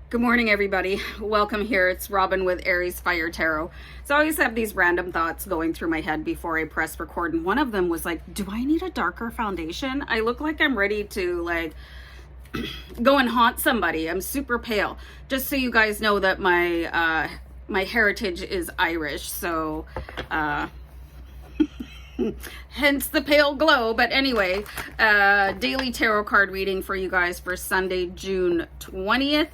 Good morning, everybody. Welcome here. It's Robin with AriesFireTarot. So I always have these random thoughts going through my head before I press record, and one of them was like, do I need a darker foundation? I look like I'm ready to go and haunt somebody. I'm super pale. Just so you guys know that my heritage is Irish, so hence the pale glow. But anyway, daily tarot card reading for you guys for Sunday, June 20th.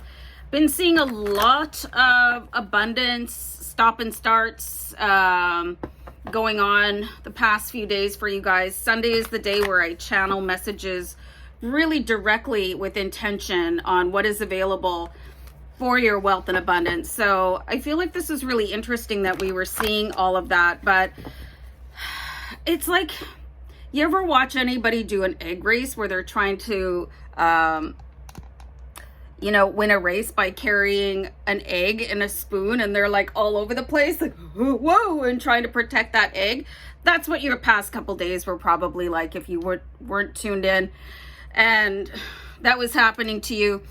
Been seeing a lot of abundance, stop and starts going on the past few days for you guys. Sunday is the day where I channel messages really directly with intention on what is available for your wealth and abundance. So I feel like this is really interesting that we were seeing all of that, but it's like, you ever watch anybody do an egg race where they're trying to win a race by carrying an egg in a spoon, and they're like all over the place, like, whoa, and trying to protect that egg? That's what your past couple days were probably like if you weren't tuned in and that was happening to you.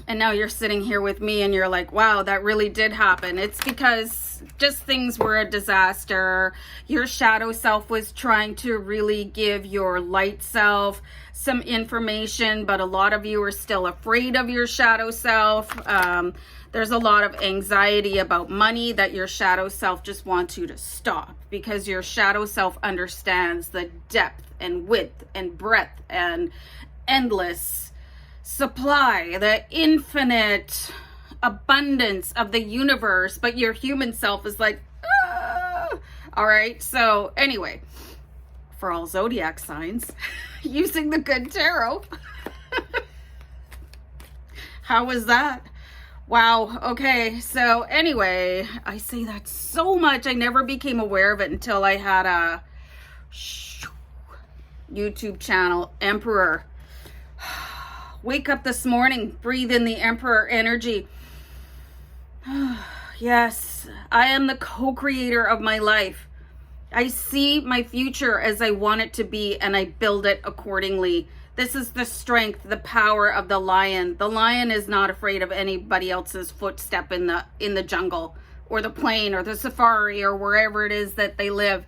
And now you're sitting here with me and you're like, wow, that really did happen. It's because just things were a disaster. Your shadow self was trying to really give your light self some information, but a lot of you are still afraid of your shadow self. There's a lot of anxiety about money that your shadow self just wants you to stop, because your shadow self understands the depth and width and breadth and endless supply, the infinite abundance of the universe, but your human self is like, ah! All right, so anyway, for all zodiac signs, using the good tarot. How was that? Wow. Okay, so anyway, I say that so much, I never became aware of it until I had a YouTube channel, Emperor. Wake up this morning, breathe in the Emperor energy. Yes, I am the co-creator of my life. I see my future as I want it to be, and I build it accordingly. This is the strength, the power of the lion. The lion is not afraid of anybody else's footstep in the jungle or the plain or the safari or wherever it is that they live.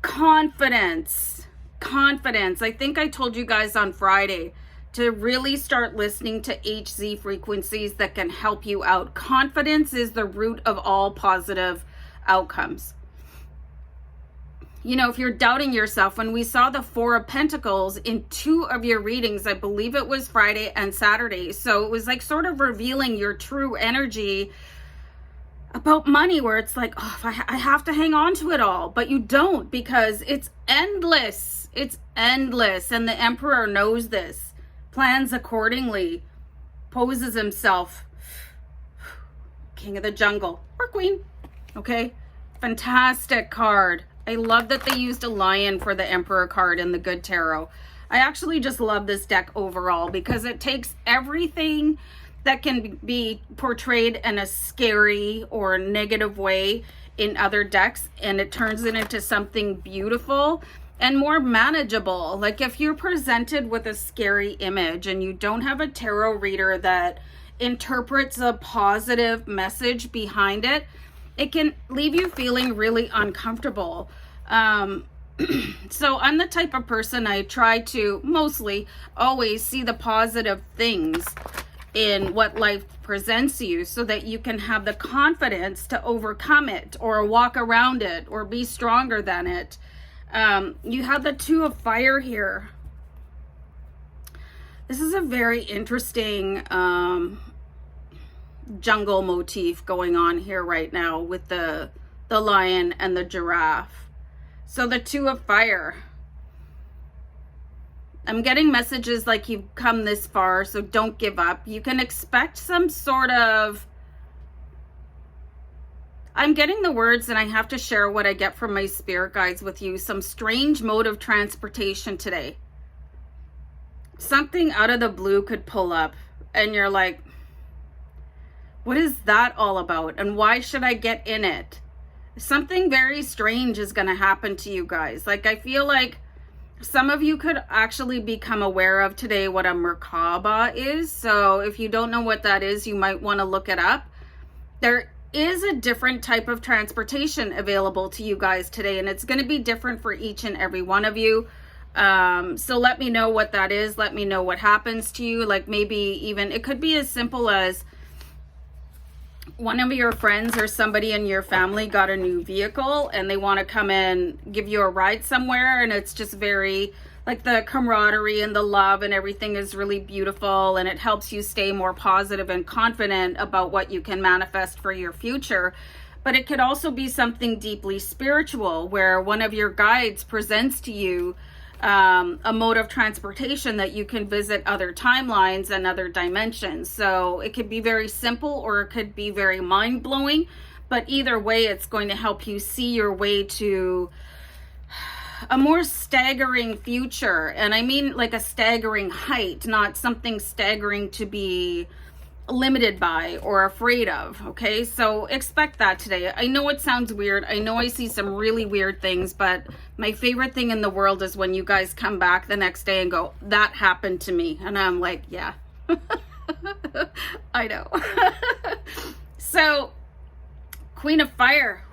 Confidence. I think I told you guys on Friday to really start listening to HZ frequencies that can help you out. Confidence is the root of all positive outcomes. You know, if you're doubting yourself, when we saw the Four of Pentacles in two of your readings, I believe it was Friday and Saturday. So it was like sort of revealing your true energy about money, where it's like, oh, I have to hang on to it all, but you don't, because it's endless. It's endless. And the Emperor knows this, plans accordingly, poses himself king of the jungle or queen. Okay, fantastic card. I love that they used a lion for the Emperor card in the good tarot. I actually just love this deck overall, because it takes everything that can be portrayed in a scary or negative way in other decks, and it turns it into something beautiful and more manageable. Like if you're presented with a scary image and you don't have a tarot reader that interprets a positive message behind it, it can leave you feeling really uncomfortable. So I'm the type of person, I try to mostly always see the positive things in what life presents you, so that you can have the confidence to overcome it or walk around it or be stronger than it. You have the Two of Fire here. This is a very interesting jungle motif going on here right now with the lion and the giraffe. So the Two of Fire. I'm getting messages like you've come this far, so don't give up. You can expect some sort of, I'm getting the words, and I have to share what I get from my spirit guides with you. Some strange mode of transportation today. Something out of the blue could pull up and you're like, what is that all about? And why should I get in it? Something very strange is going to happen to you guys. Like, I feel like Some of you could actually become aware of today what a Merkaba is. So if you don't know what that is, you might want to look it up. There is a different type of transportation available to you guys today, and it's going to be different for each and every one of you. So let me know what that is. Let me know what happens to you. Like maybe even, it could be as simple as one of your friends or somebody in your family got a new vehicle and they want to come and give you a ride somewhere, and it's just very, like, the camaraderie and the love and everything is really beautiful, and it helps you stay more positive and confident about what you can manifest for your future. But it could also be something deeply spiritual where one of your guides presents to you a mode of transportation that you can visit other timelines and other dimensions. So it could be very simple or it could be very mind-blowing, but either way, it's going to help you see your way to a more staggering future. And I mean like a staggering height, not something staggering to be limited by or afraid of. Okay, so expect that today. I know it sounds weird. I know I see some really weird things, but my favorite thing in the world is when you guys come back the next day and go, that happened to me. And I'm like, yeah, I know. So Queen of Fire,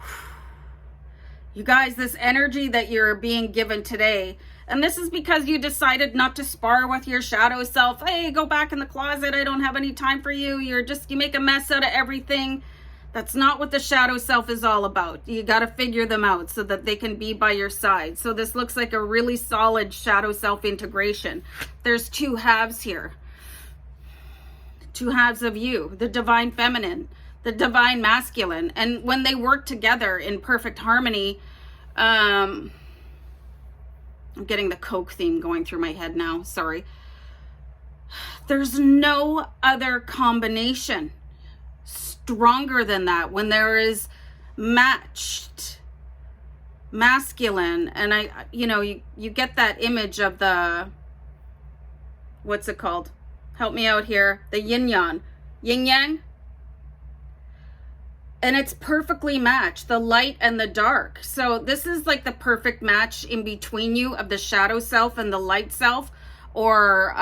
you guys, this energy that you're being given today, and this is because you decided not to spar with your shadow self. Hey, go back in the closet. I don't have any time for you. You make a mess out of everything. That's not what the shadow self is all about. You got to figure them out so that they can be by your side. So this looks like a really solid shadow self integration. There's two halves here. Two halves of you, the divine feminine, the divine masculine. And when they work together in perfect harmony, I'm getting the Coke theme going through my head now. Sorry. There's no other combination stronger than that when there is matched masculine. And you get that image of the, what's it called? Help me out here. The yin yang. And it's perfectly matched, the light and the dark. So this is like the perfect match in between you of the shadow self and the light self, or,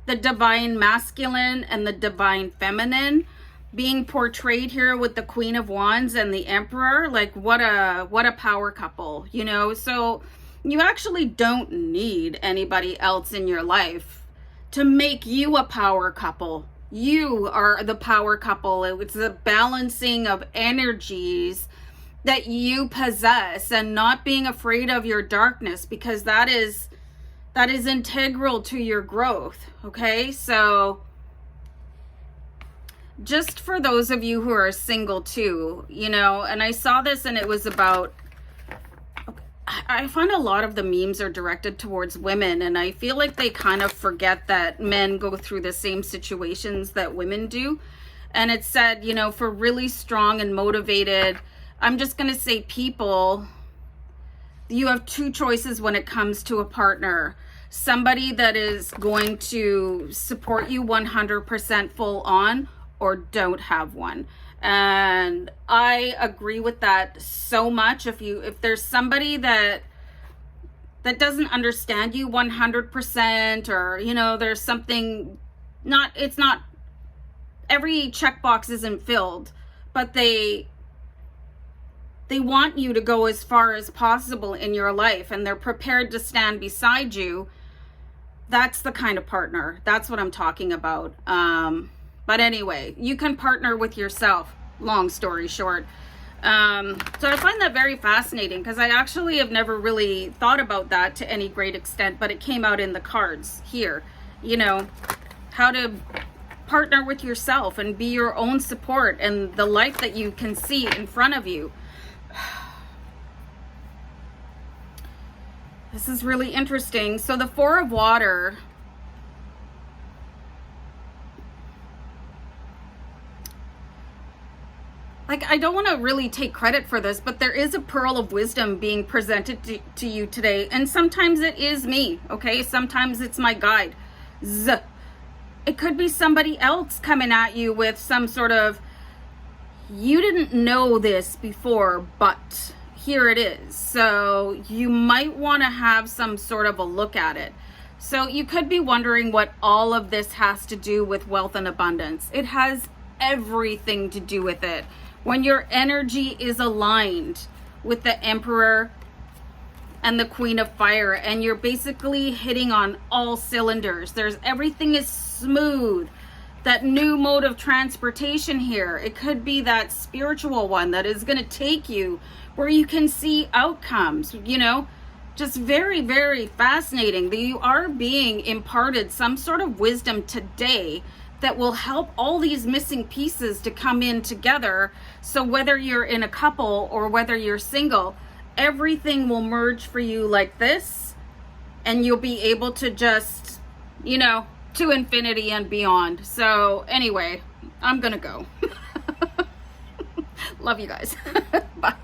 the divine masculine and the divine feminine being portrayed here with the Queen of Wands and the Emperor. Like what a power couple, So you actually don't need anybody else in your life to make you a power couple. You are the power couple. It's the balancing of energies that you possess, and not being afraid of your darkness, because that is integral to your growth. Okay, so just for those of you who are single too, and I saw this and it was about, I find a lot of the memes are directed towards women, and I feel like they kind of forget that men go through the same situations that women do. And it said, for really strong and motivated, I'm just going to say people, you have two choices when it comes to a partner. Somebody that is going to support you 100% full on, or don't have one. And I agree with that so much. If there's somebody that doesn't understand you 100%, or there's something it's not every checkbox isn't filled, but they want you to go as far as possible in your life, and they're prepared to stand beside you. That's the kind of partner. That's what I'm talking about. But anyway, you can partner with yourself, long story short. So I find that very fascinating, because I actually have never really thought about that to any great extent, but it came out in the cards here, how to partner with yourself and be your own support and the life that you can see in front of you. This is really interesting. So the Four of Water, I don't want to really take credit for this, but there is a pearl of wisdom being presented to you today. And sometimes it is me, okay? Sometimes it's my guide. It could be somebody else coming at you with some sort of, you didn't know this before, but here it is. So you might want to have some sort of a look at it. So you could be wondering what all of this has to do with wealth and abundance. It has everything to do with it. When your energy is aligned with the Emperor and the Queen of Fire, and you're basically hitting on all cylinders. Everything is smooth. That new mode of transportation here, it could be that spiritual one that is going to take you where you can see outcomes, you know, just very, very fascinating that you are being imparted some sort of wisdom today that will help all these missing pieces to come in together. So whether you're in a couple or whether you're single, everything will merge for you like this, and you'll be able to just, you know, to infinity and beyond. So anyway, I'm gonna go. Love you guys. Bye.